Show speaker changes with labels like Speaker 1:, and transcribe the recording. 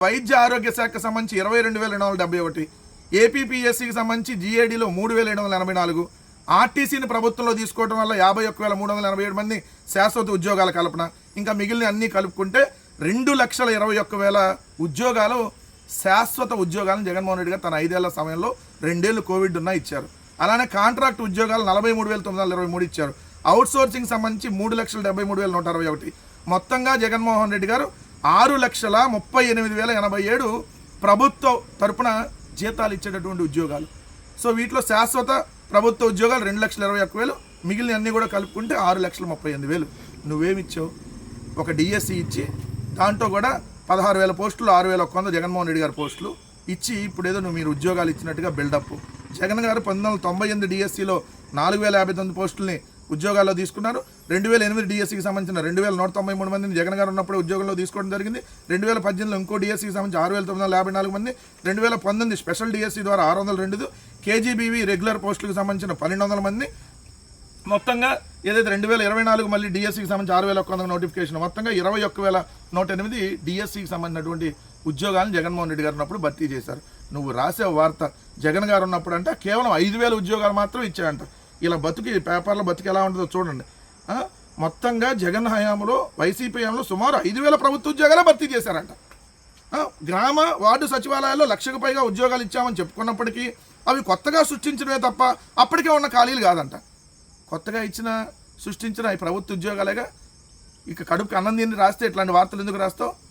Speaker 1: వైద్య ఆరోగ్య శాఖకు సంబంధించి 22,271, ఏపీపీఎస్సీకి సంబంధించి జీఏడీలో 3,784, ఆర్టీసీని ప్రభుత్వంలో తీసుకోవడం వల్ల 51,387 మంది శాశ్వత ఉద్యోగాల కల్పన, ఇంకా మిగిలిన అన్నీ కలుపుకుంటే 2,21,000 ఉద్యోగాలు శాశ్వత ఉద్యోగాలను జగన్మోహన్ రెడ్డి గారు తన 5 ఏళ్ల సమయంలో 2 ఏళ్ళు కోవిడ్ ఉన్నా ఇచ్చారు. అలానే కాంట్రాక్ట్ ఉద్యోగాలు 43,923 ఇచ్చారు. అవుట్సోర్సింగ్ సంబంధించి 3,73,161. మొత్తంగా జగన్మోహన్ రెడ్డి గారు 6,38,087 ప్రభుత్వ తరపున జీతాలు ఇచ్చేటటువంటి ఉద్యోగాలు. సో వీటిలో శాశ్వత ప్రభుత్వ ఉద్యోగాలు 2,21,000, మిగిలిన అన్నీ కూడా కలుపుకుంటే 6,38,000. నువ్వేమిచ్చావు? ఒక డిఎస్సి ఇచ్చి దాంట్లో కూడా 16,000 పోస్టులు, 6,100 జగన్మోహన్ రెడ్డి గారి పోస్టులు ఇచ్చి ఇప్పుడు ఏదో నువ్వు మీరు ఉద్యోగాలు ఇచ్చినట్టుగా బిల్డప్. జగన్ గారు 1998 డిఎస్సిలో 4,059 పోస్టుల్ని ఉద్యోగాల్లో తీసుకున్నారు. 2008 డిఎస్సికి సంబంధించిన 2,193 మందిని జగన్ గారు ఉన్నప్పుడు ఉద్యోగంలో తీసుకోవడం జరిగింది. 2018లో ఇంకో డిఎస్సికి సంబంధించి 6,954 మంది, 2019 స్పెషల్ డిఎస్సి ద్వారా 602, కేజీబీవీ రెగ్యులర్ పోస్టులకు సంబంధించిన 1,200 మంది. మొత్తంగా ఏదైతే 2024 మళ్ళీ డిఎస్సికి సంబంధించి 6,100 నోటిఫికేషన్, మొత్తంగా 21,108 డిఎస్సికి సంబంధించినటువంటి ఉద్యోగాలను జగన్మోహన్ రెడ్డి గారు ఉన్నప్పుడు భర్తీ చేశారు. నువ్వు రాసే వార్త జగన్ గారు ఉన్నప్పుడు అంటే కేవలం 5,000 ఉద్యోగాలు మాత్రం ఇచ్చాయంట. ఇలా బతుకి పేపర్లో బతుకు ఎలా ఉంటుందో చూడండి. మొత్తంగా జగన్ హయాంలో, వైసీపీ హయాంలో సుమారు 5,000 ప్రభుత్వ ఉద్యోగాలే భర్తీ చేశారంట. గ్రామ వార్డు సచివాలయాల్లో 1,00,000కు పైగా ఉద్యోగాలు ఇచ్చామని చెప్పుకున్నప్పటికీ అవి కొత్తగా సృష్టించడమే తప్ప అప్పటికే ఉన్న ఖాళీలు కాదంట. కొత్తగా సృష్టించిన ఈ ప్రభుత్వ ఉద్యోగాలేగా. ఇక కడుపుకి అన్నం తిని రాస్తే ఇట్లాంటి వార్తలు ఎందుకు రాస్తావు?